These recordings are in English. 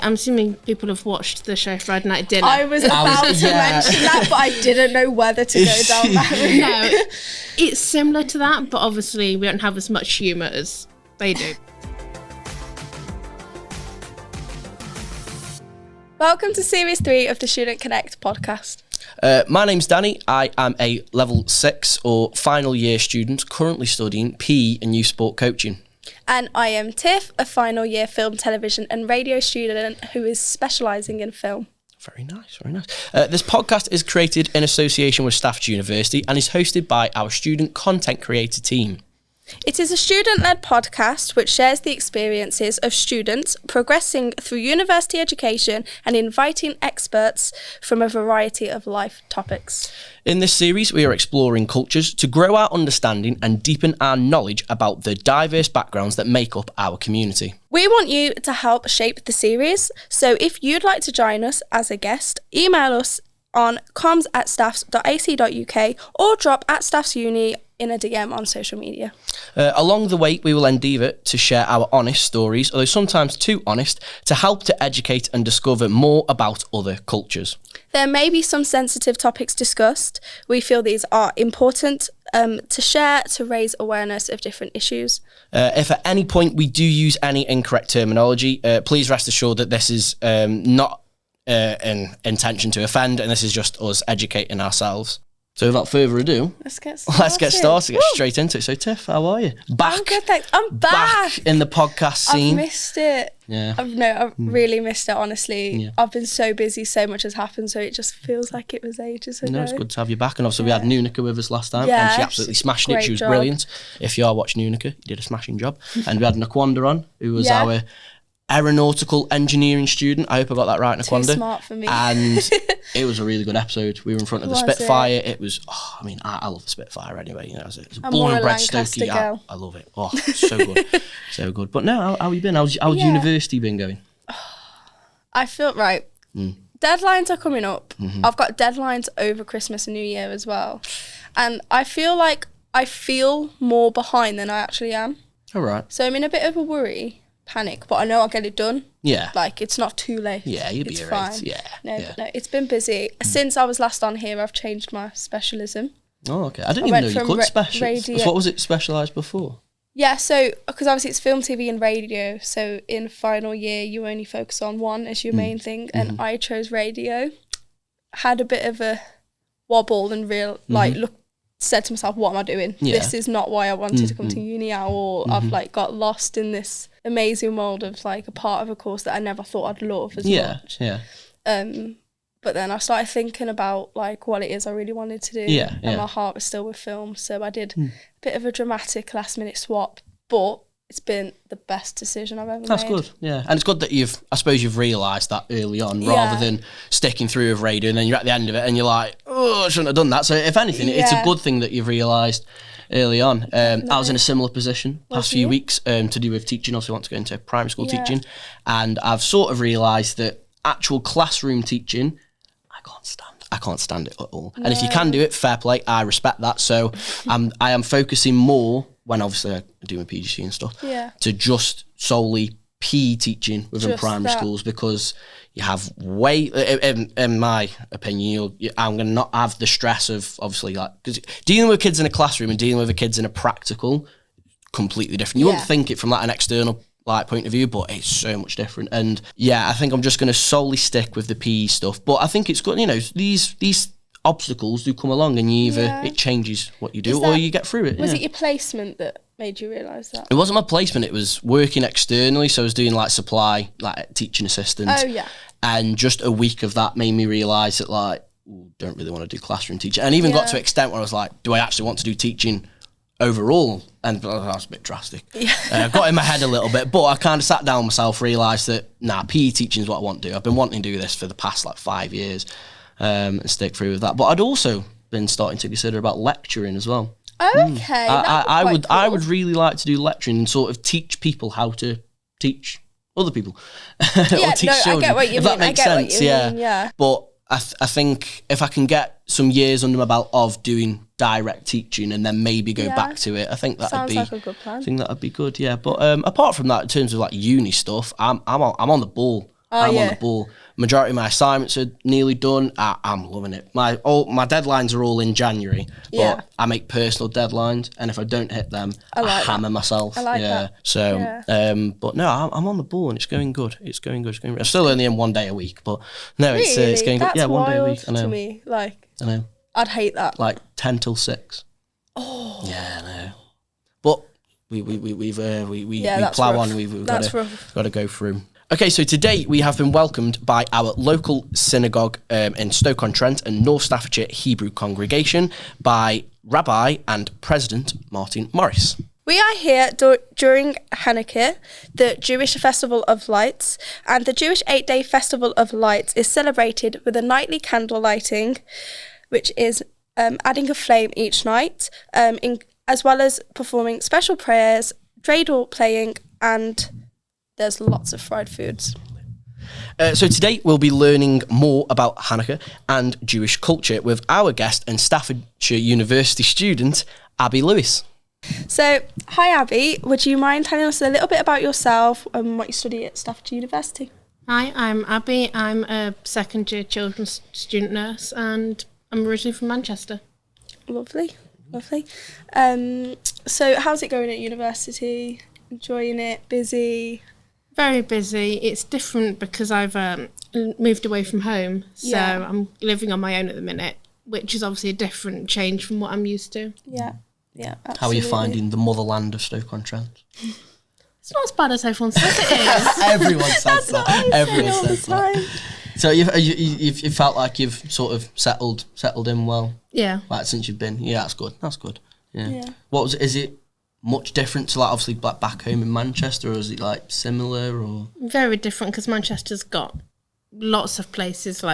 I'm assuming people have watched the show Friday Night Dinner. I was about to mention that, but I didn't know whether to go down that route. No, it's similar to that, but obviously we don't have as much humour as they do. Welcome to Series 3 of the Student Connect podcast. My name's Danny. I am a level 6 or final year student currently studying PE and youth sport coaching. And I am Tiff, a final year film, television and radio student who is specialising in film. Very nice, very nice. This podcast is created in association with Staffordshire University and is hosted by our student content creator team. It is a student-led podcast which shares the experiences of students progressing through university education and inviting experts from a variety of life topics. In this series, we are exploring cultures to grow our understanding and deepen our knowledge about the diverse backgrounds that make up our community. We want you to help shape the series, so if you'd like to join us as a guest, email us on comms@staffs.ac.uk or drop at Staffs Uni in a DM on social media. Along the way, we will endeavour to share our honest stories, although sometimes too honest, to help to educate and discover more about other cultures. There may be some sensitive topics discussed. We feel these are important to share to raise awareness of different issues. If at any point we do use any incorrect terminology, please rest assured that this is not an intention to offend, and this is just us educating ourselves. So without further ado, let's get started. Get straight into it. So Tiff, how are you? I'm good, thanks. I'm back in the podcast scene. I've missed it. Yeah. I've really missed it, honestly. Yeah. I've been so busy, so much has happened, so it just feels like it was ages ago. No, it's good to have you back. And obviously we had Hanukkah with us last time, and she absolutely smashed it. She was brilliant. If you are watching Hanukkah, you did a smashing job. And we had Naquanda on, who was our aeronautical engineering student. I hope I got that right, Naquanda. Too smart for me. And it was a really good episode. We were in front of the Spitfire. It was, I love the Spitfire anyway. You know, it's a born and bred Stokey. I love it. Oh, so good. So good. But now, how you been? How's university been going? I feel right. Deadlines are coming up. Mm-hmm. I've got deadlines over Christmas and New Year as well. And I feel like I feel more behind than I actually am. All right. So I'm in a bit of a panic, but I know I'll get it done. Yeah. Like, it's not too late. Yeah, you'll be alright. Yeah. No, it's been busy. Since I was last on here, I've changed my specialism. Oh, okay. I didn't even know you could specialise. What was it specialised before? Yeah, so, because obviously it's film, TV and radio, so in final year you only focus on one as your main thing, and I chose radio. Had a bit of a wobble and said to myself, what am I doing? Yeah. This is not why I wanted to come to uni now, or I've got lost in this amazing world of a part of a course that I never thought I'd love as much. Yeah. But then I started thinking about what it is I really wanted to do. Yeah. And my heart was still with film. So I did a bit of a dramatic last minute swap, but it's been the best decision I've ever made. That's good, yeah. And it's good that you've realised that early on, rather than sticking through with radio and then you're at the end of it and you're like, oh, I shouldn't have done that. So if anything, it's a good thing that you've realised early on. I was in a similar position past few weeks to do with teaching. Also want to go into primary school teaching. And I've sort of realised that actual classroom teaching, I can't stand it at all. No. And if you can do it, fair play, I respect that. So I am focusing more, when obviously I do my PGC and stuff, to just solely PE teaching within primary schools, because you have in my opinion, I'm going to not have the stress of obviously because dealing with kids in a classroom and dealing with the kids in a practical, completely different. You wouldn't think it from an external point of view, but it's so much different. And I think I'm just going to solely stick with the PE stuff. But I think it's good, these obstacles do come along and you either it changes what you do or you get through it. Was it your placement that made you realise that? It wasn't my placement, it was working externally. So I was doing supply, teaching assistant. Oh yeah. And just a week of that made me realise that don't really want to do classroom teaching. And even got to an extent where I was like, do I actually want to do teaching overall? And that was a bit drastic. Got in my head a little bit, but I kind of sat down myself, realised that PE teaching is what I want to do. I've been wanting to do this for the past 5 years and stick through with that. But I'd also been starting to consider about lecturing as well. Okay, I would really like to do lecturing and sort of teach people how to teach other people or teach children. I get what you mean. If that makes sense, yeah. But I think if I can get some years under my belt of doing direct teaching and then maybe go back to it, I think that'd be like a good plan. I think that'd be good, yeah. But apart from that, in terms of uni stuff, I'm on the ball. I'm on the ball. Majority of my assignments are nearly done. I'm loving it. My deadlines are all in January, but I make personal deadlines, and if I don't hit them, I hammer myself. I like that. So, but no, I'm on the ball, and it's going good. It's going good. I'm still only in 1 day a week, but no, really? it's going good. Yeah, 1 day a week. I know. To me, I know. I'd hate that. 10 till 6. Oh. Yeah, I know. But we plough on. We've got to go through. Okay, so today we have been welcomed by our local synagogue in Stoke-on-Trent and North Staffordshire Hebrew congregation by Rabbi and President Martin Morris. We are here during Hanukkah, the Jewish Festival of Lights, and the Jewish 8-day Festival of Lights is celebrated with a nightly candle lighting, which is adding a flame each night, as well as performing special prayers, dreidel playing, and there's lots of fried foods. So today we'll be learning more about Hanukkah and Jewish culture with our guest and Staffordshire University student, Abby Lewis. So, hi Abby, would you mind telling us a little bit about yourself and what you study at Staffordshire University? Hi, I'm Abby. I'm a second-year children's student nurse, and I'm originally from Manchester. Lovely. So how's it going at university? Enjoying it? Busy? Very busy. It's different because I've moved away from home, so I'm living on my own at the minute, which is obviously a different change from what I'm used to. Yeah, absolutely. How are you finding the motherland of Stoke-on-Trent? It's not as bad as everyone says it is. Everyone says that. Everyone says that. So you've felt like you've sort of settled in well? Yeah. Since you've been? Yeah, that's good. Yeah. Is it much different to obviously back home in Manchester, or is it similar or? Very different because Manchester's got lots of places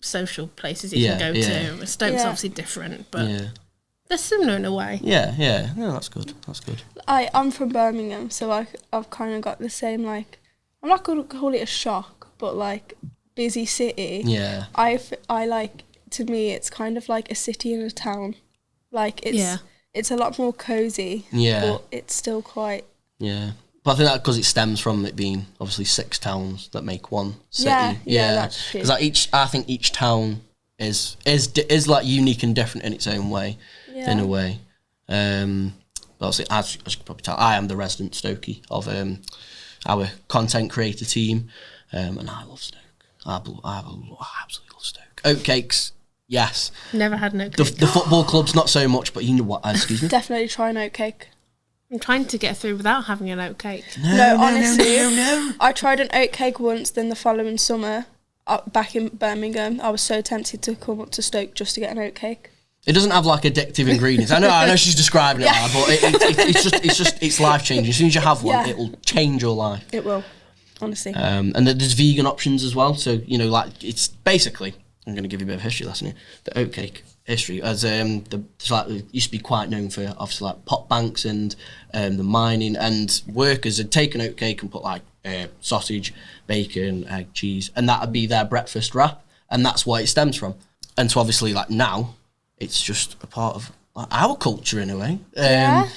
social places you can go to. Stoke's obviously different, but they're similar in a way. Yeah. No, that's good. I'm from Birmingham, so I've kind of got the same I'm not going to call it a shock, but busy city. Yeah. I to me it's kind of like a city and a town. It's a lot more cozy. Yeah. But it's still quite. Yeah. But I think that because it stems from it being obviously 6 towns that make one city. Yeah, that's true. Because I think each town is unique and different in its own way, in a way. But obviously, as you can probably tell, I am the resident Stokey of our content creator team, and I love Stoke. I absolutely love Stoke. Oatcakes, yes. Never had an oatcake. The football club's not so much, but you know what? Excuse me. Definitely try an oatcake. I'm trying to get through without having an oatcake. No, honestly, I tried an oatcake once. Then the following summer, back in Birmingham, I was so tempted to come up to Stoke just to get an oatcake. It doesn't have addictive ingredients. I know she's describing it like, but it's life changing. As soon as you have one, it will change your life. It will, honestly. And there's vegan options as well. So it's basically, I'm going to give you a bit of a history lesson here. The oatcake history, as it used to be quite known for obviously pot banks and the mining, and workers had taken oatcake and put sausage, bacon, egg, cheese, and that would be their breakfast wrap, and that's why it stems from. And so obviously now it's just a part of our culture in a way. Yeah,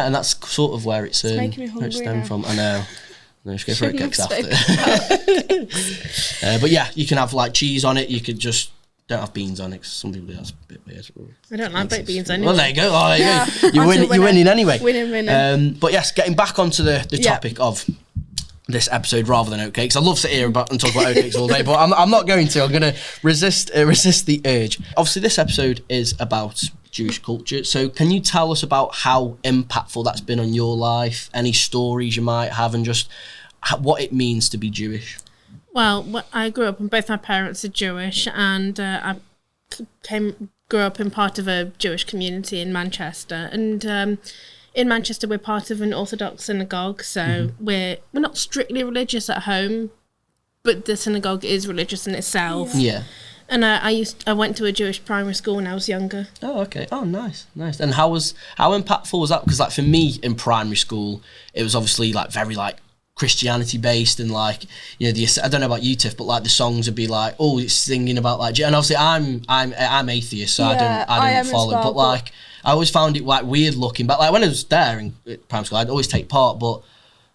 and that's sort of where it's making me hungry where it stemmed from. I know. No, just go for oatcakes after. But yeah, you can have cheese on it. You could just don't have beans on it, because some people do. That's a bit weird. I don't like baked beans anyway. Well, there you go. Oh, there you go. You're winning anyway. Winning. But yes, getting back onto the topic of this episode rather than oatcakes. I love to hear about and talk about oatcakes all day, but I'm not going to. I'm going to resist the urge. Obviously, this episode is about Jewish culture. So can you tell us about how impactful that's been on your life, any stories you might have, and just what it means to be Jewish? Well, I grew up and both my parents are Jewish, and I grew up in part of a Jewish community in Manchester. And in Manchester, we're part of an Orthodox synagogue, so we're not strictly religious at home, but the synagogue is religious in itself. Yeah. And I went to a Jewish primary school when I was younger. Oh, okay. Oh, nice. And how impactful was that? Because for me in primary school, it was obviously very Christianity based, and I don't know about you, Tiff, but the songs would be it's singing about and obviously I'm atheist, so I don't follow, well, but I always found it weird looking, but when I was there in primary school, I'd always take part, but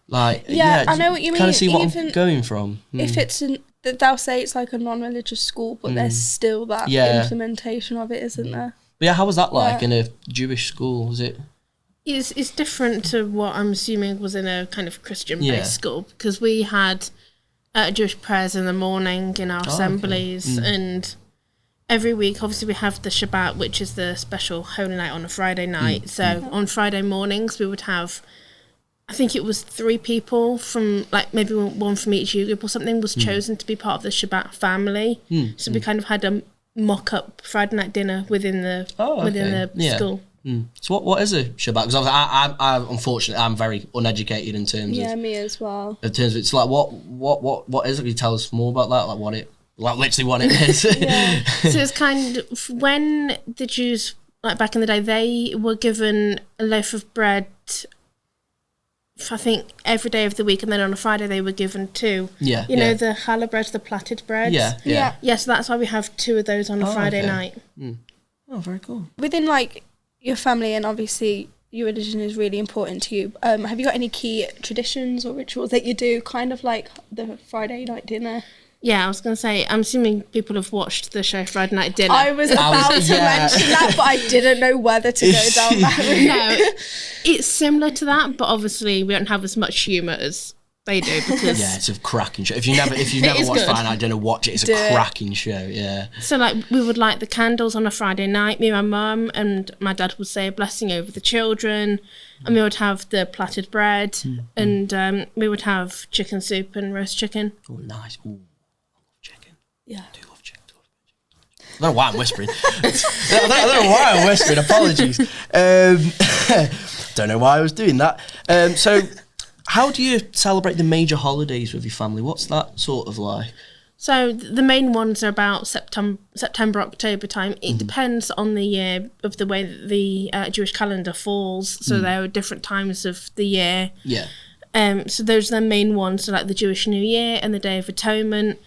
Like, I know what you mean. Kind of see what Even I'm going from. If it's they'll say it's like a non-religious school, but there's still that implementation of it, isn't there? But yeah, how was that like in a Jewish school? Was it? It's different to what I'm assuming was in a kind of Christian-based school, because we had Jewish prayers in the morning in our assemblies, and every week, obviously, we have the Shabbat, which is the special holy night on a Friday night. So on Friday mornings, we would have, I think it was 3 people from, like, maybe one from each year group or something was chosen to be part of the Shabbat family. So we kind of had a mock-up Friday night dinner within the school. So what is a Shabbat? Because I unfortunately I'm very uneducated in terms of me as well. In terms of, it's like what is it? Can you tell us more about that? Like what it, like literally what it is. So it's kind of when the Jews, like back in the day, they were given a loaf of bread, I think every day of the week, and then on a Friday they were given 2. You know, the challah bread, the plaited breads. Yeah. So that's why we have 2 of those on a Friday night. Oh, very cool. Within like your family, and obviously your religion is really important to you, have you got any key traditions or rituals that you do, kind of like the Friday night dinner? Yeah, I was going to say, I'm assuming people have watched the show Friday Night Dinner. I was about to mention that, but I didn't know whether to go down that route. No, it's similar to that, but obviously we don't have as much humour as they do, because it's a cracking show. If you've never watched Friday Night Dinner, watch it. It's a cracking show. Yeah. So like we would light the candles on a Friday night. Me and my mum and my dad would say a blessing over the children, and we would have the plaited bread, and we would have chicken soup and roast chicken. Oh, nice. Ooh. Yeah. I do love chicken. I don't know why I'm whispering. I don't know why I'm whispering. Apologies. Don't know why I was doing that. So, how do you celebrate the major holidays with your family? What's that sort of like? So the main ones are about September, October time. It depends on the year of the way that the Jewish calendar falls. So there are different times of the year. Yeah. So those are the main ones. So like the Jewish New Year and the Day of Atonement.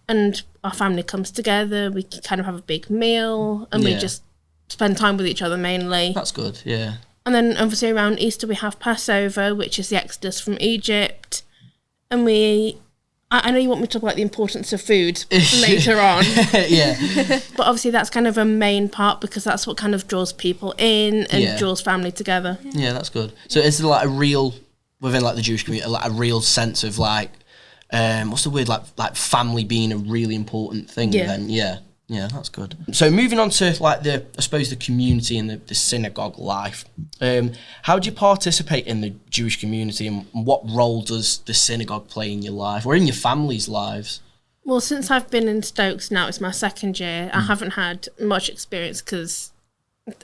And our family comes together, we kind of have a big meal, and we just spend time with each other mainly. That's good, yeah. And then obviously around Easter we have Passover, which is the Exodus from Egypt. And I know you want me to talk about the importance of food later on. Yeah. But obviously that's kind of a main part, because that's what kind of draws people in and draws family together. Yeah, that's good. So is there like a real, within like the Jewish community, like a real sense of like, what's the word, like family being a really important thing then? Yeah, that's good. So moving on to like the community and the synagogue life, how do you participate in the Jewish community, and what role does the synagogue play in your life or in your family's lives? Well, since I've been in Stokes now, it's my 2nd year, I haven't had much experience, because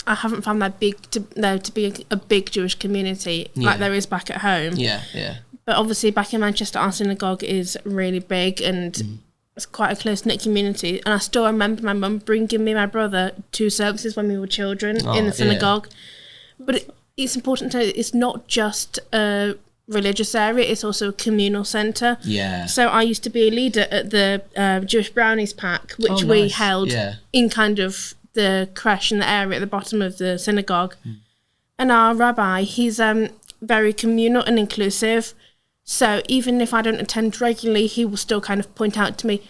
I haven't found that to be a big Jewish community like there is back at home. Yeah. But obviously back in Manchester, our synagogue is really big, and it's quite a close-knit community. And I still remember my mum bringing me and my brother to services when we were children in the synagogue. But it's important to know that it's not just a religious area, it's also a communal centre. Yeah. So I used to be a leader at the Jewish Brownies Pack, which we held in kind of the creche in the area at the bottom of the synagogue. And our rabbi, he's very communal and inclusive. So even if I don't attend regularly, he will still kind of point out to me,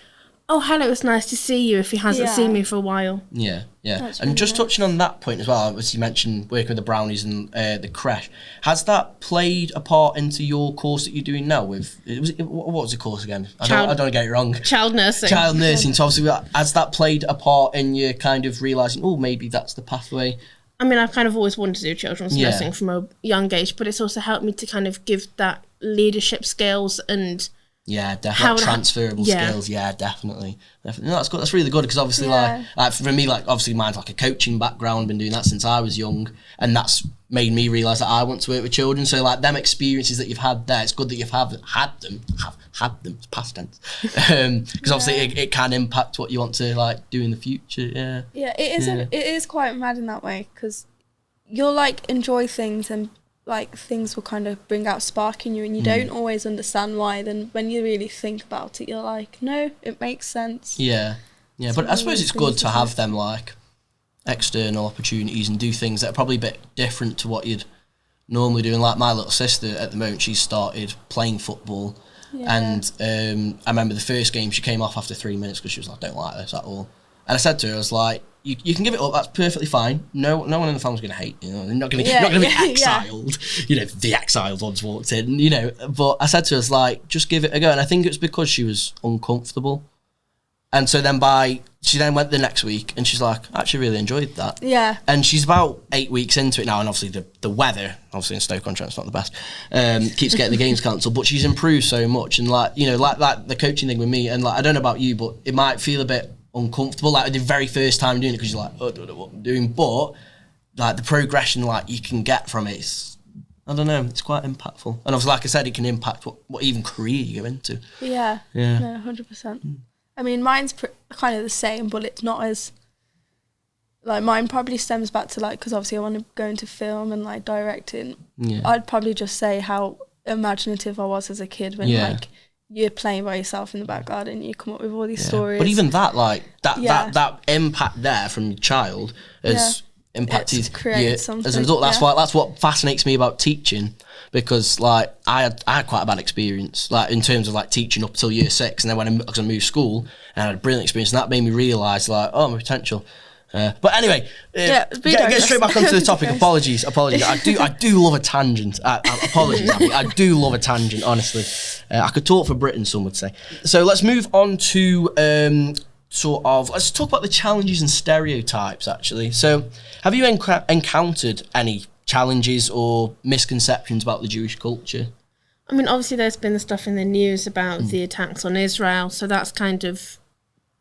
oh, hello, it's nice to see you, if he hasn't seen me for a while. Yeah. And just touching on that point as well, as you mentioned, working with the Brownies and the creche, has that played a part into your course that you're doing now? What was the course again? I don't want to get it wrong. Child nursing. Child nursing. So obviously, has that played a part in you kind of realising, oh, maybe that's the pathway? I mean, I've kind of always wanted to do children's nursing from a young age, but it's also helped me to kind of give that leadership skills and definitely transferable skills. Yeah, definitely. No, that's good. That's really good, because obviously, like for me, like obviously mine's like a coaching background. Been doing that since I was young, and that's made me realise that I want to work with children. So like them experiences that you've had there, it's good that you've had them. It's past tense, because obviously it can impact what you want to like do in the future. Yeah, it is quite mad in that way, because you'll like enjoy things, and like things will kind of bring out spark in you, and you don't always understand why. Then when you really think about it, you're like, no, it makes sense. Yeah. But I suppose it's good to have them like external opportunities and do things that are probably a bit different to what you'd normally doing. Like my little sister at the moment, she's started playing football. And I remember the first game, she came off after 3 minutes because she was like, I don't like this at all. And I said to her, I was like, you can give it up, that's perfectly fine. No one in the family's going to hate you. They're not going to be exiled. The exiled ones walked in, But I said to her, I was like, just give it a go. And I think it was because she was uncomfortable. And so then she then went the next week and she's like, I actually really enjoyed that. Yeah. And she's about 8 weeks into it now, and obviously the weather, obviously in Stoke-on-Trent, it's not the best, keeps getting the games cancelled, but she's improved so much. And like the coaching thing with me, and like, I don't know about you, but it might feel a bit uncomfortable, like the very first time doing it, because you're like, oh, I don't know what I'm doing. But like the progression like you can get from it, I don't know, it's quite impactful. And obviously, like I said, it can impact what even career you go into. Yeah. No, 100%. I mean, mine's kind of the same, but it's not as, like, mine probably stems back to, like, because obviously I want to go into film and, like, directing. Yeah. I'd probably just say how imaginative I was as a kid when, like, you're playing by yourself in the back garden and you come up with all these stories. But even that, like, that impact there from your child has impacted you as an adult. That's what fascinates me about teaching. Because like I had quite a bad experience, like in terms of like teaching up until year 6, and then when I moved school, and I had a brilliant experience, and that made me realise like, my potential. But anyway, get straight back onto the topic. Apologies. I do love a tangent. Apologies, Abby. I do love a tangent. Honestly, I could talk for Britain, some would say. So let's move on to let's talk about the challenges and stereotypes. Actually, so have you encountered any challenges or misconceptions about the Jewish culture? I mean, obviously there's been the stuff in the news about the attacks on Israel, so that's kind of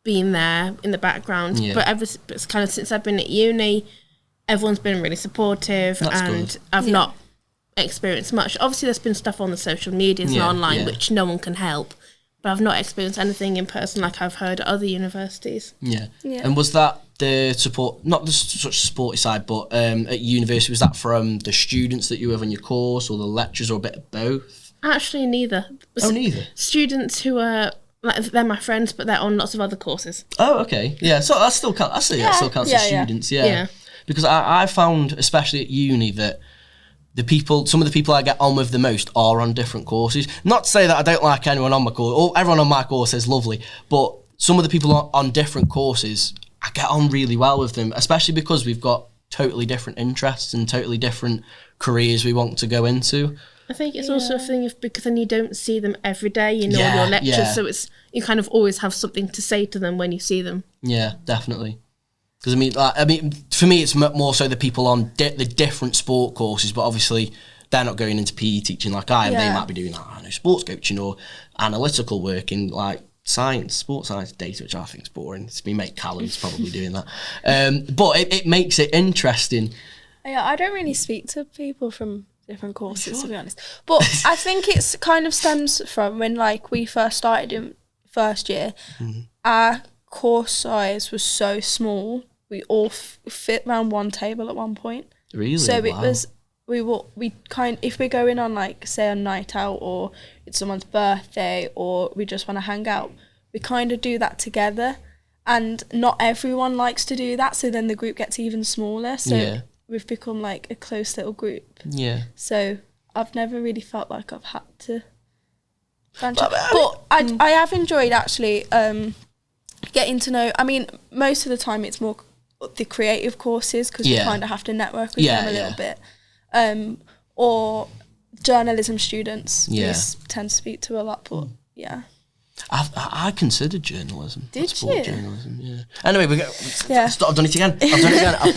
been there in the background. But it's kind of since I've been at uni, everyone's been really supportive, and I've not experienced much. Obviously there's been stuff on the social medias and online which no one can help, but I've not experienced anything in person like I've heard at other universities. And was that the support, not the such sporty side, but at university, was that from the students that you have on your course, or the lecturers, or a bit of both? Actually, neither. Neither? Students who are, like, they're my friends, but they're on lots of other courses. Oh, okay. Yeah, so that still counts. That still counts as students, Because I found, especially at uni, that some of the people I get on with the most are on different courses. Not to say that I don't like anyone on my course, or everyone on my course is lovely, but some of the people on different courses, I get on really well with them, especially because we've got totally different interests and totally different careers we want to go into. I think it's also a thing of, because then you don't see them every day in all your lectures, so you kind of always have something to say to them when you see them. Yeah, definitely. Because I mean, for me, it's more so the people on the different sport courses, but obviously they're not going into PE teaching like I am. They might be doing, sports coaching or analytical work in like sports science data, which I think is boring. It's me mate Callum's probably doing that. But it makes it interesting. Yeah, I don't really speak to people from different courses, to be honest. But I think it's kind of stems from when like we first started in first year, our course size was so small. We all fit around one table at one point. Really? So it was, if we're going on like, say, a night out, or it's someone's birthday, or we just want to hang out, we kind of do that together. And not everyone likes to do that, so then the group gets even smaller. So we've become like a close little group. Yeah. So I've never really felt like I've had to branch out. But I have enjoyed actually getting to know, I mean, most of the time it's more the creative courses, because you kind of have to network with them a little bit. Or journalism students, we tend to speak to a lot, but I considered journalism. Did you? Journalism, Anyway, I've done it again.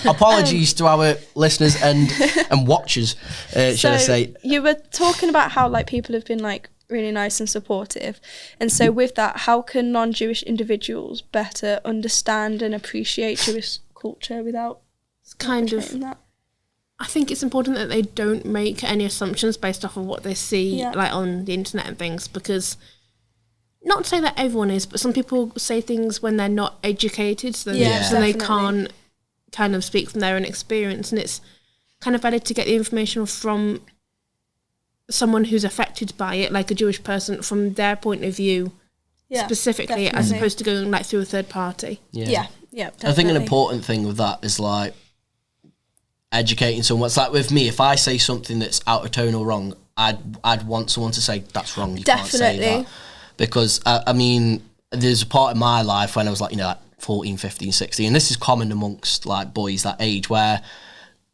Apologies to our listeners and watchers, should I say. You were talking about how like people have been like really nice and supportive, and so with that, how can non-Jewish individuals better understand and appreciate Jewish culture without kind of that? I think it's important that they don't make any assumptions based off of what they see like on the internet and things, because not to say that everyone is, but some people say things when they're not educated, so they can't kind of speak from their own experience, and it's kind of better to get the information from someone who's affected by it, like a Jewish person, from their point of view specifically, as opposed to going like through a third party. Yeah, definitely. I think an important thing with that is like, educating someone. It's like with me, if I say something that's out of tone or wrong, I'd want someone to say, that's wrong, you can't say that. Because, I mean, there's a part of my life when I was like, you know, like 14, 15, 16, and this is common amongst like boys that age, where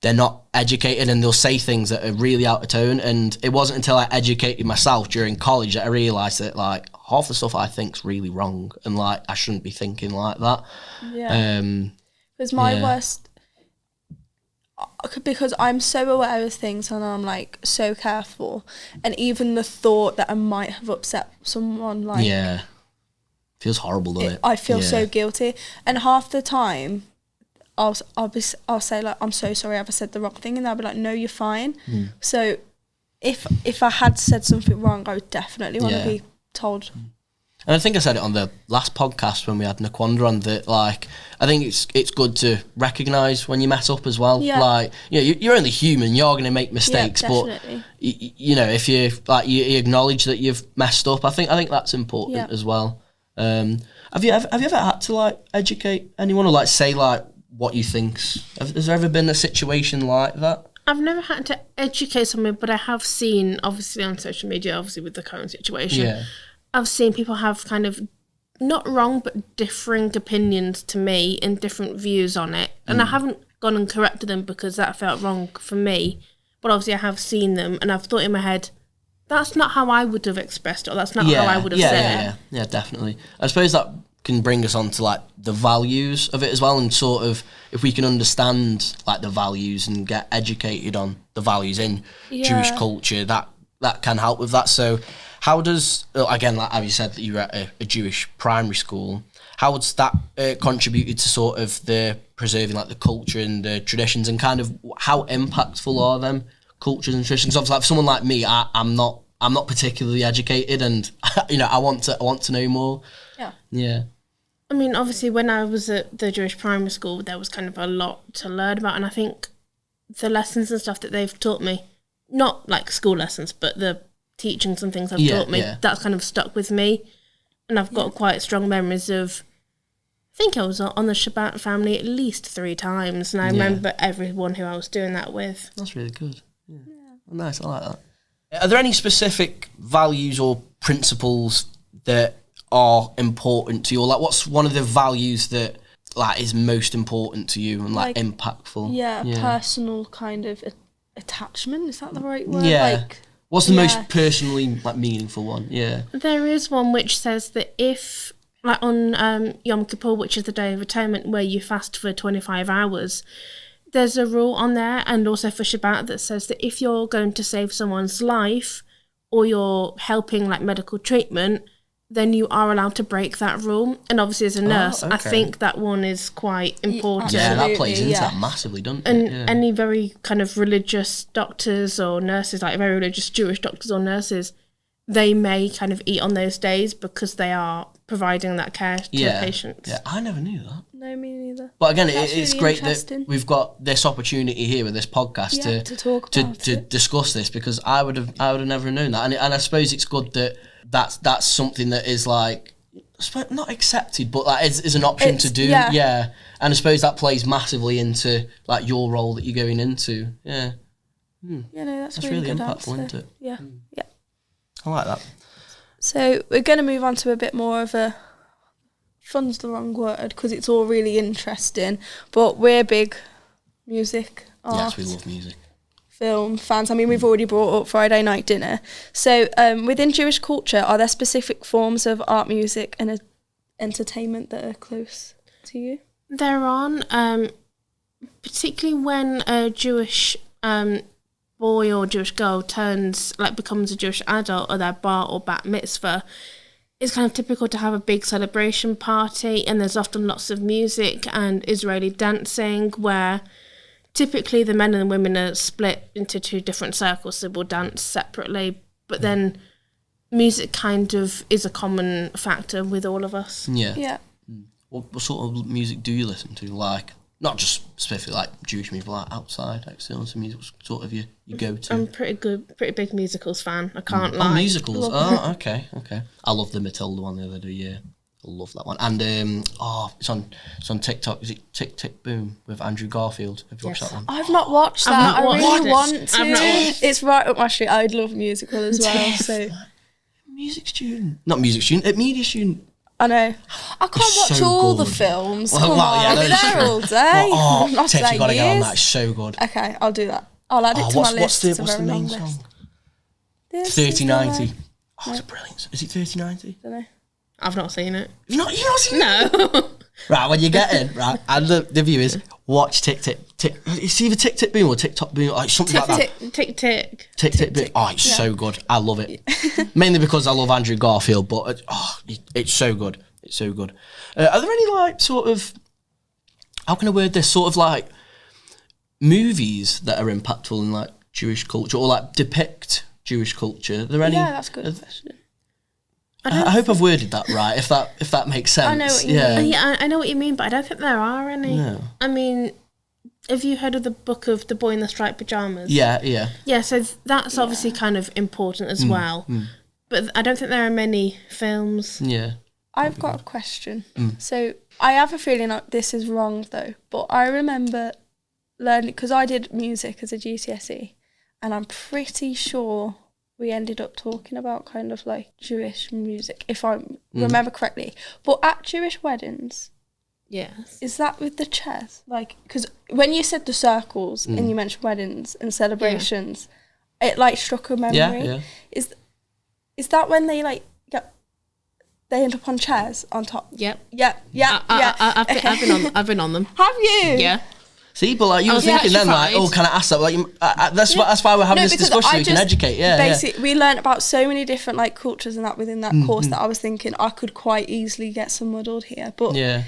they're not educated and they'll say things that are really out of tone. And it wasn't until I educated myself during college that I realised that like half the stuff I think's really wrong, and like I shouldn't be thinking like that. Yeah. Because my worst, because I'm so aware of things and I'm like so careful, and even the thought that I might have upset someone, like feels horrible, doesn't it? I feel so guilty, and half the time I'll say like, I'm so sorry, I've said the wrong thing, and they'll be like, no, you're fine. So if I had said something wrong, I would definitely want to be told. And I think I said it on the last podcast when we had Naquanda on, that like I think it's good to recognise when you mess up as well. Like, you know, you're only human, you're going to make mistakes, but you know, if you like you acknowledge that you've messed up, I think that's important as well. Have you ever had to like educate anyone or like say like what you think's? Has there ever been a situation like that? I've never had to educate someone, but I have seen, obviously on social media, obviously with the current situation, I've seen people have kind of not wrong but differing opinions to me and different views on it, and I haven't gone and corrected them because that felt wrong for me, but obviously I have seen them and I've thought in my head, that's not how I would have expressed it, or that's not how I would have said it. Yeah, definitely. I suppose that can bring us on to like the values of it as well, and sort of if we can understand like the values and get educated on the values in Jewish culture, that can help with that. So how does, again, like how you said that you were at a Jewish primary school, how has that contributed to sort of the preserving like the culture and the traditions, and kind of how impactful are them cultures and traditions? Obviously, like for someone like me, I'm not particularly educated, and you know, I want to know more. Yeah. I mean, obviously, when I was at the Jewish primary school, there was kind of a lot to learn about, and I think the lessons and stuff that they've taught me, not like school lessons, but the teachings and things they've taught me, that's kind of stuck with me, and I've got quite strong memories of. I think I was on the Shabbat family at least 3 times, and I remember everyone who I was doing that with. That's really good. Yeah. Oh, nice, I like that. Are there any specific values or principles that are important to you, or like what's one of the values that like is most important to you and like impactful? Personal kind of attachment, is that the right word? Like, what's the most personally like meaningful one? There is one which says that if like on Yom Kippur, which is the Day of Atonement, where you fast for 25 hours, there's a rule on there, and also for Shabbat, that says that if you're going to save someone's life or you're helping like medical treatment, then you are allowed to break that rule. And obviously as a nurse, I think that one is quite important. Yeah, that plays into that massively, doesn't it? And any very kind of religious doctors or nurses, like very religious Jewish doctors or nurses, they may kind of eat on those days because they are providing that care to the patients. Yeah, I never knew that. No, me neither. But again, it's really great that we've got this opportunity here with this podcast to talk about to discuss this, because I would have never known that, and I suppose it's good that that's something that is like not accepted, but like is an option to do. And I suppose that plays massively into like your role that you're going into. No, that's really impactful, isn't it? Yeah. I like that. So we're going to move on to a bit more of a, fun's the wrong word because it's all really interesting, but we're big music, art, yes, we love music, film fans. I mean, we've already brought up Friday night dinner. So within Jewish culture, are there specific forms of art, music and entertainment that are close to you? There are, particularly when a Jewish boy or Jewish girl becomes a Jewish adult, or their bar or bat mitzvah, it's kind of typical to have a big celebration party, and there's often lots of music and Israeli dancing, where typically the men and the women are split into 2 different circles, so we'll dance separately, but then music kind of is a common factor with all of us. Yeah. What sort of music do you listen to? Like, not just specifically like Jewish music, like outside external music, sort of you go to? I'm pretty big musicals fan. I can't lie. Oh, musicals. Okay. I love the Matilda one the other day. Yeah, love that one. And it's on TikTok. Is it Tick Tick Boom with Andrew Garfield? Have you watched that one? I've not watched that. I really want to. I've not watched. It's right up my street. I'd love a musical as well. So music student, not music student, media student. I know. I can't watch so all good. the films. Well, Come on, yeah, I'll be there all day. Not Tiff, you got to get on years. that. It's so good. Okay, I'll do that. I'll add it to my list. What's the main song? 3090. Oh, it's brilliant. Is it 3090? Don't know. I've not seen it. You've not seen it? No. Right, when you get in, right, and the viewers, watch Tick Tick Tick. It's either Tick Tick Boom or TikTok Boom, like something like that. Tick Tick. Tick Tick Boom. Oh, it's so good. I love it. Mainly because I love Andrew Garfield, but it's so good. It's so good. Are there any like sort of, how can I word this, sort of like movies that are impactful in like Jewish culture or like depict Jewish culture? Are there any? Yeah, that's a good question. I hope I've worded that right. If that makes sense. I know what you mean. Yeah, I know what you mean, but I don't think there are any. No. I mean, have you heard of the book of The Boy in the Striped Pajamas? Yeah. Yeah, so that's obviously kind of important as well. But I don't think there are many films. Yeah. I've got a question. So I have a feeling like this is wrong though, but I remember learning, because I did music as a GCSE, and I'm pretty sure we ended up talking about kind of like Jewish music, if I remember correctly. But at Jewish weddings, Yes. is that with the chairs? Like, because when you said the circles and you mentioned weddings and celebrations, it like struck a memory. Yeah. Is that when they like they end up on chairs on top? Yep. Yeah. I've been on them. Have you? Yeah. See, but like you were was thinking then, like, petrified. oh, can I ask that? Like, that's why we're having this because discussion. I We can just- educate. Yeah. Basically, we learnt about so many different like cultures and that within that course that I was thinking I could quite easily get some muddled here. But Yeah.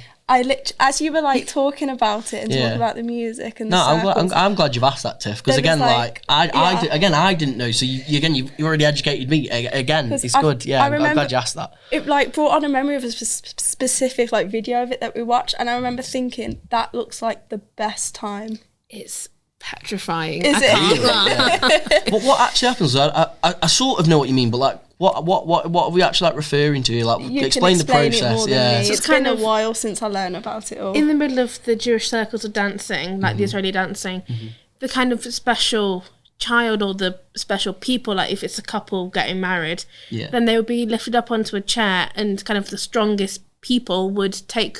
as you were like talking about it and talking about the music and the circles, I'm glad you've asked that, Tiff, because There was, again, like like- I didn't know. So you already educated me again. It's good. Yeah, I'm glad you asked that. it like brought on a memory of a specific like video of it that we watched, and I remember thinking that looks like the best time. It's petrifying. Is I it? can't lie. But what actually happens? I sort of know what you mean, but like, what are we actually like referring to? Like, You explain can the explain process. it more than Yeah. me. So It's it's kind been of- a while since I learned about it all. In the middle of the Jewish circles of dancing, like the Israeli dancing, the kind of special child or the special people, like if it's a couple getting married, then they would be lifted up onto a chair, and kind of the strongest people would take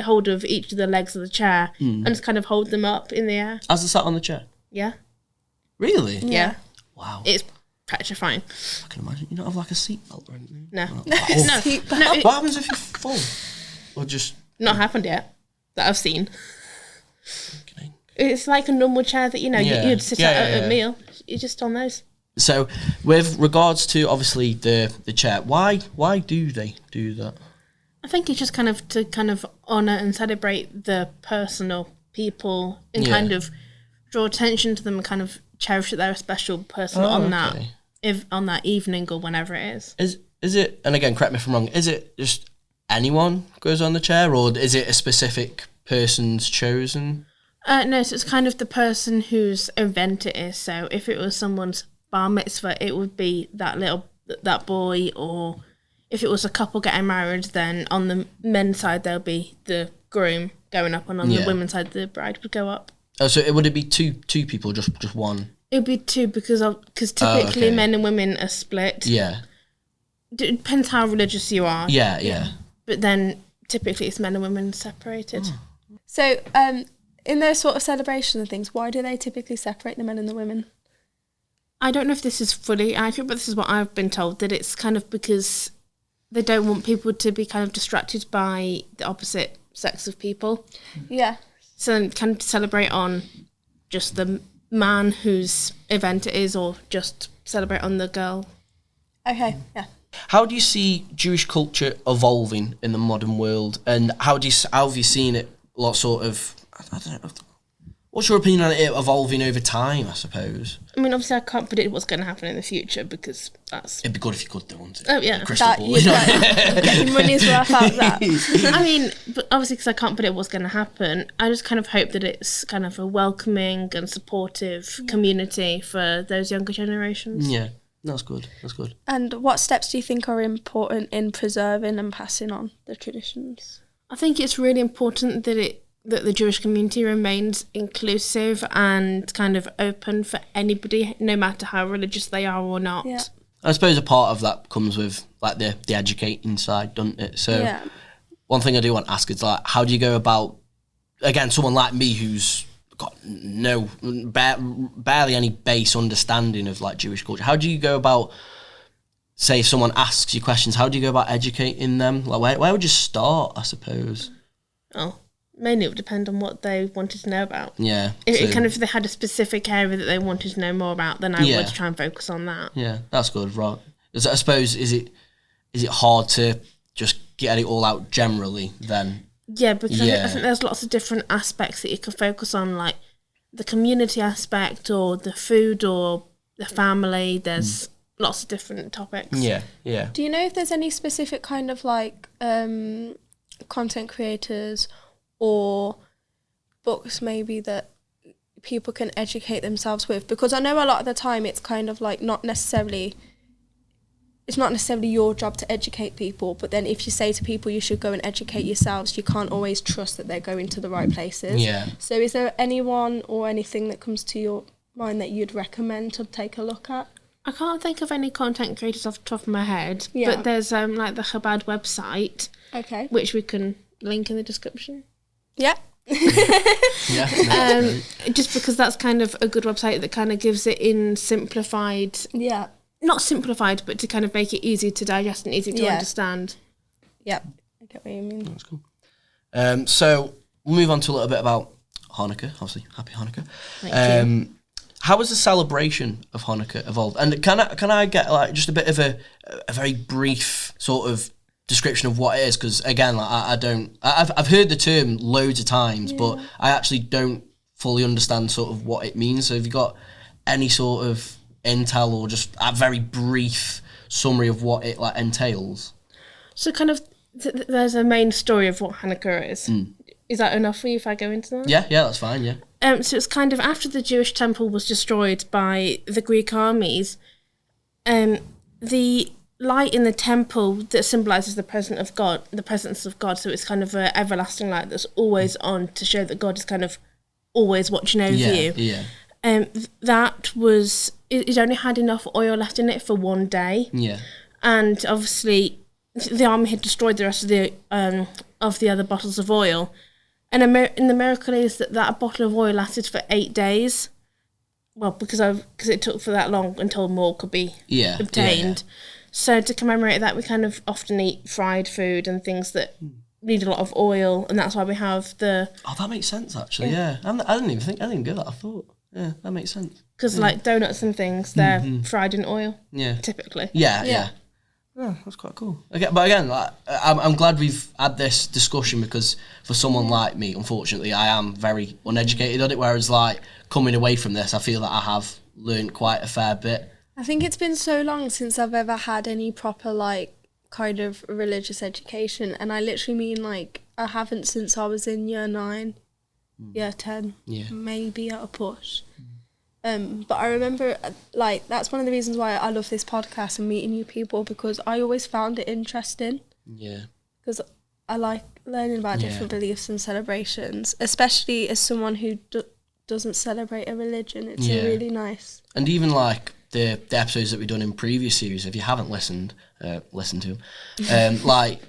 hold of each of the legs of the chair and just kind of hold them up in the air. As I sat on the chair. Yeah. Really? Yeah. Wow. It's petrifying. I can imagine. You don't have like a seatbelt or anything. No. Oh. No, What happens if you fall? Or just not happened yet that I've seen. okay. It's like a normal chair that, you'd sit at a meal. You're just on those. So, with regards to obviously the chair, why do they do that? I think it's just kind of to kind of honour and celebrate the personal people and kind of draw attention to them and kind of cherish that they're a special person on that evening or whenever it is. Is it? And again, correct me if I'm wrong. Is it just anyone goes on the chair, or is it a specific person's chosen? No, so it's kind of the person whose event it is. So if it was someone's bar mitzvah, it would be that boy, or if it was a couple getting married, then on the men's side there'll be the groom going up, and on the women's side the bride would go up. Oh, so would it be two people, just one? It would be two because typically men and women are split. Yeah. It depends how religious you are. Yeah. But then typically it's men and women separated. So, in those sort of celebrations and things, why do they typically separate the men and the women? I don't know if this is fully accurate, but this is what I've been told, that it's kind of because they don't want people to be kind of distracted by the opposite sex of people. Yeah. So they can celebrate on just the man whose event it is, or just celebrate on the girl. Okay, yeah. How do you see Jewish culture evolving in the modern world, and how have you seen it? Sort of, I don't know. What's your opinion on it evolving over time? I suppose. I mean, obviously, I can't predict what's going to happen in the future because that's. It'd be good if you could, though, wouldn't it? Oh yeah. Crystal ball. Get your money's worth out of that. I mean, but obviously, because I can't predict what's going to happen, I just kind of hope that it's kind of a welcoming and supportive community for those younger generations. Yeah. That's good. And what steps do you think are important in preserving and passing on the traditions? I think it's really important that the Jewish community remains inclusive and kind of open for anybody, no matter how religious they are or not. Yeah. I suppose a part of that comes with like the educating side, doesn't it? So one thing I do want to ask is like, how do you go about, again, someone like me who's got barely any base understanding of like Jewish culture, how do you go about, say if someone asks you questions, how do you go about educating them? Like where would you start, I suppose? Oh, mainly it would depend on what they wanted to know about. Yeah. If they had a specific area that they wanted to know more about, then I would try and focus on that. Yeah, that's good, right. I suppose, is it hard to just get it all out generally then? Yeah, because I think there's lots of different aspects that you can focus on, like the community aspect or the food or the family. There's lots of different topics. Yeah. Do you know if there's any specific kind of like content creators or books maybe that people can educate themselves with? Because I know a lot of the time it's kind of like not necessarily your job to educate people, but then if you say to people you should go and educate yourselves, you can't always trust that they're going to the right places. Yeah. So is there anyone or anything that comes to your mind that you'd recommend to take a look at? I can't think of any content creators off the top of my head, but there's like the Chabad website, which we can link in the description. Yeah. Just because that's kind of a good website that kind of gives it in simplified. Yeah. Not simplified, but to kind of make it easy to digest and easy to understand. Yep. I get what you mean. That's cool. So we'll move on to a little bit about Hanukkah. Obviously, happy Hanukkah. Thank you. How has the celebration of Hanukkah evolved? And can I get like just a bit of a very brief sort of description of what it is? Because again, like I've heard the term loads of times, but I actually don't fully understand sort of what it means. So have you got any sort of intel or just a very brief summary of what it like entails? So kind of there's a main story of what Hanukkah is. Is that enough for you if I go into that? Yeah, that's fine, yeah. So it's kind of after the Jewish temple was destroyed by the Greek armies, the light in the temple that symbolises the presence of God, so it's kind of an everlasting light that's always on to show that God is kind of always watching over you. Yeah. It only had enough oil left in it for one day. Yeah. And obviously the army had destroyed the rest of the other bottles of oil. And the miracle is that bottle of oil lasted for 8 days. Well, because it took for that long until more could be obtained. So to commemorate that, we kind of often eat fried food and things that need a lot of oil, and that's why we have the... Oh, that makes sense, actually, yeah. I didn't get that, I thought. Yeah, that makes sense. Because like donuts and things, they're fried in oil, typically. Yeah. Oh, that's quite cool. Okay, but again, like, I'm glad we've had this discussion because for someone like me, unfortunately, I am very uneducated on it, whereas like coming away from this, I feel that I have learned quite a fair bit. I think it's been so long since I've ever had any proper like kind of religious education, and I literally mean like I haven't since I was in year 9, year 10, maybe at a push. But I remember, like, that's one of the reasons why I love this podcast and meeting new people, because I always found it interesting. Yeah. Because I like learning about different beliefs and celebrations, especially as someone who doesn't celebrate a religion. It's really nice. And even, like, the episodes that we've done in previous series, if you haven't listened, listen to them. Like,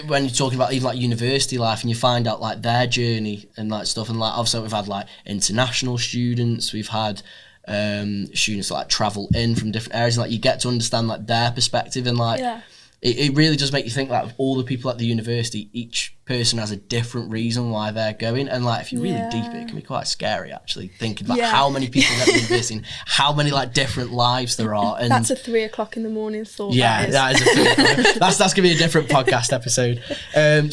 when you're talking about even, like, university life and you find out, like, their journey and, like, stuff. And, like, obviously we've had, like, international students. We've had... students that like travel in from different areas, and like you get to understand like their perspective, and like it really does make you think like all the people at the university, each person has a different reason why they're going, and like if you're really deep it can be quite scary actually thinking about how many people at the university and how many like different lives there are. And that's a 3 o'clock in the morning thought. That is a 3 o'clock. that's gonna be a different podcast episode.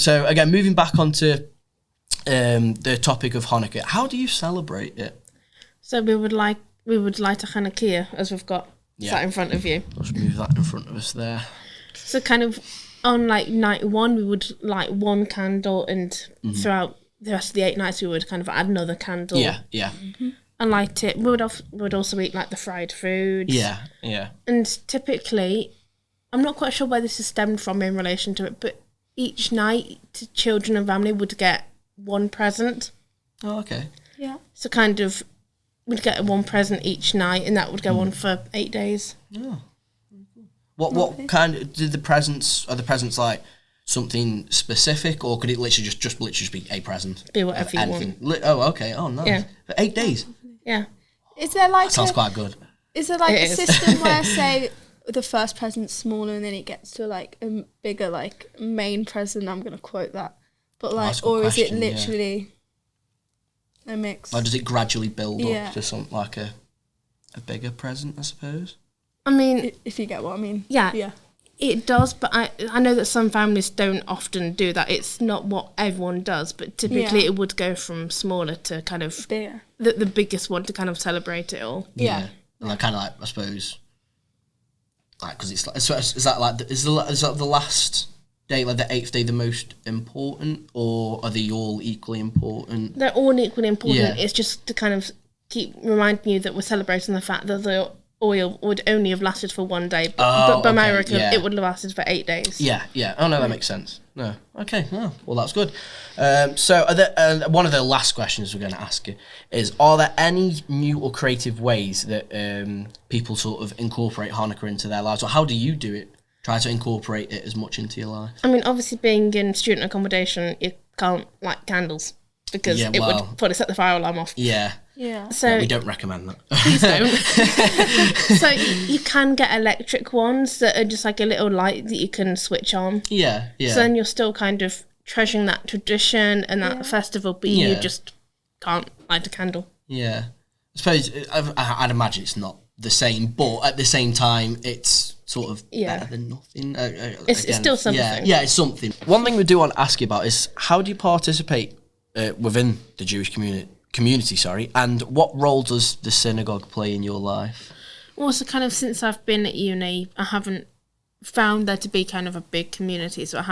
So again, moving back onto the topic of Hanukkah, how do you celebrate it? So we would light a Hanukkah, as we've got sat in front of you. Let's move that in front of us there. So kind of on like night 1, we would light one candle, and throughout the rest of the 8 nights we would kind of add another candle. Yeah. and light it. We would also eat like the fried foods. Yeah, yeah. And typically, I'm not quite sure where this is stemmed from in relation to it, but each night, children and family would get one present. Oh, okay. Yeah. So kind of, we'd get one present each night, and that would go on for 8 days. Oh. What kind of are the presents like something specific, or could it literally just be a present? Be whatever you want. Oh, okay. Oh, nice. Yeah. For 8 days. Yeah. Is there like That sounds quite good. Is there like a system where, say, the first present's smaller and then it gets to like a bigger like main present? I'm gonna quote that, but like, or is it literally a mix? Or does it gradually build up to something like a bigger present, I suppose? I mean, if you get what I mean. Yeah. It does, but I know that some families don't often do that. It's not what everyone does, but typically it would go from smaller to kind of bigger. The biggest one to kind of celebrate it all. Yeah. And like kind of like, I suppose, like, because it's like, so is that the last day, like the 8th day, the most important, or are they all equally important? They're all equally important. Yeah. It's just to kind of keep reminding you that we're celebrating the fact that the oil would only have lasted for 1 day, but by my reckon, it would have lasted for 8 days. Yeah. Oh no, that makes sense. No, okay. Well, that's good. So, one of the last questions we're going to ask you is: are there any new or creative ways that people sort of incorporate Hanukkah into their lives, or how do you do it? Try to incorporate it as much into your life. I mean, obviously, being in student accommodation, you can't light candles because it would probably set the fire alarm off. Yeah. So we don't recommend that. Please don't. So you can get electric ones that are just like a little light that you can switch on. Yeah. So then you're still kind of treasuring that tradition and that festival, but you just can't light a candle. Yeah. I suppose, I'd imagine it's not the same, but at the same time, it's sort of better than nothing. It's still something. Yeah, it's something. One thing we do want to ask you about is, how do you participate within the Jewish community, and what role does the synagogue play in your life? Well, so kind of since I've been at uni, I haven't found there to be kind of a big community, so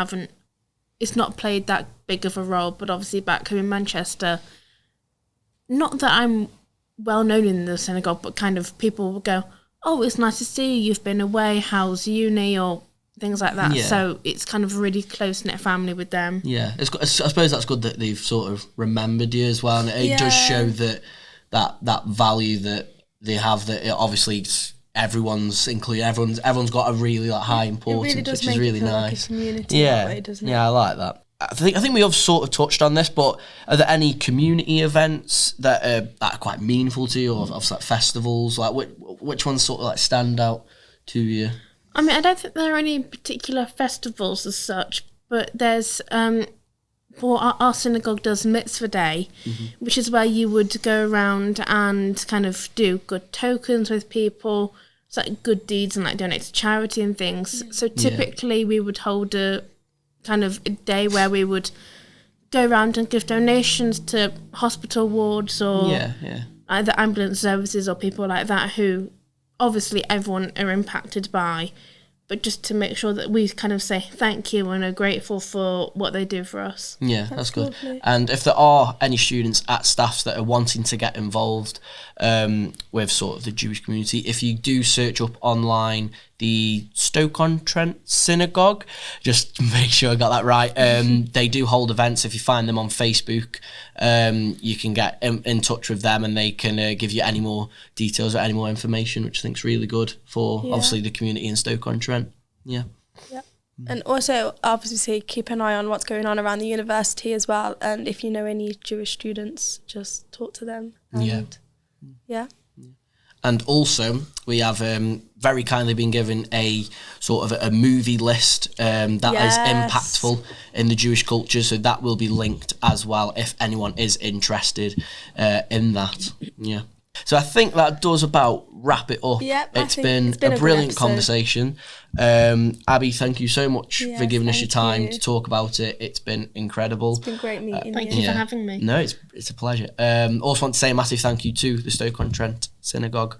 it's not played that big of a role. But obviously back home in Manchester, not that I'm well known in the synagogue, but kind of people will go, oh, it's nice to see you, you've been away, how's uni, or things like that. So it's kind of a really close-knit family with them. Yeah, I suppose that's good that they've sort of remembered you as well, and it does show that value that they have, that obviously everyone's included, everyone's got a really high importance, which is really nice. Like a community that way, doesn't it? Yeah, I like that. I think we have sort of touched on this, but are there any community events that are quite meaningful to you, or of like festivals? Like which ones sort of like stand out to you? I mean, I don't think there are any particular festivals as such, but there's our synagogue does Mitzvah Day, which is where you would go around and kind of do good tokens with people. It's like good deeds and like donate to charity and things. So typically we would hold a kind of a day where we would go around and give donations to hospital wards or either ambulance services or people like that who obviously everyone are impacted by, but just to make sure that we kind of say thank you and are grateful for what they do for us. Yeah, that's good. Lovely. And if there are any students at Staffs that are wanting to get involved with sort of the Jewish community, if you do search up online the Stoke-on-Trent synagogue, just make sure I got that right. They do hold events. If you find them on Facebook, you can get in touch with them and they can give you any more details or any more information, which I think is really good for obviously the community in Stoke-on-Trent. Yeah. And also, obviously, keep an eye on what's going on around the university as well. And if you know any Jewish students, just talk to them. And And also, we have very kindly been given a sort of a movie list that is impactful in the Jewish culture. So that will be linked as well if anyone is interested in that. Yeah. So I think that does about wrap it up. Yep, it's been a brilliant conversation. Abby, thank you so much for giving us your time to talk about it. It's been incredible. It's been great meeting you. Thank you for having me. No, it's a pleasure. Also want to say a massive thank you to the Stoke-on-Trent synagogue.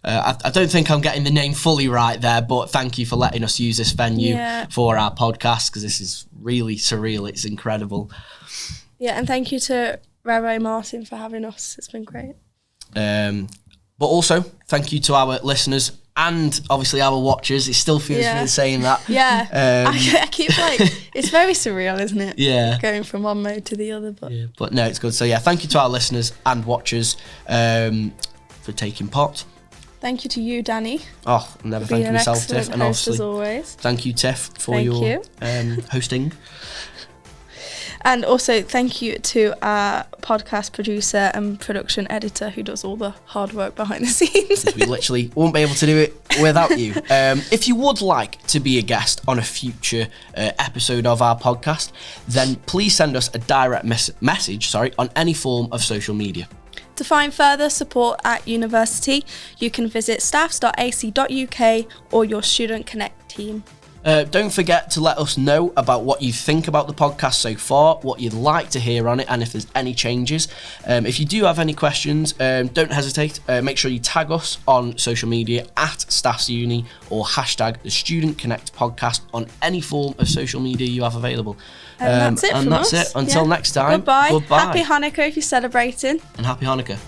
I don't think I'm getting the name fully right there, but thank you for letting us use this venue for our podcast, because this is really surreal. It's incredible. Yeah, and thank you to Rabbi Martin for having us. It's been great. But also, thank you to our listeners and obviously our watchers. It still feels weird saying that. Yeah. I keep like, it's very surreal, isn't it? Yeah. Going from one mode to the other. But no, it's good. So yeah, thank you to our listeners and watchers for taking part. Thank you to you, Danny. Oh, I'm never thanking myself, Tiff. And obviously, as always. Thank you, Tiff, for your hosting. And also thank you to our podcast producer and production editor who does all the hard work behind the scenes. We literally won't be able to do it without you. If you would like to be a guest on a future episode of our podcast, then please send us a direct message on any form of social media. To find further support at university, you can visit staffs.ac.uk or your Student Connect team. Don't forget to let us know about what you think about the podcast so far, what you'd like to hear on it, and if there's any changes. If you do have any questions, don't hesitate. Make sure you tag us on social media at Staffs Uni or hashtag the Student Connect podcast on any form of social media you have available. And that's it. Until next time. Goodbye. Happy Hanukkah if you're celebrating. And happy Hanukkah.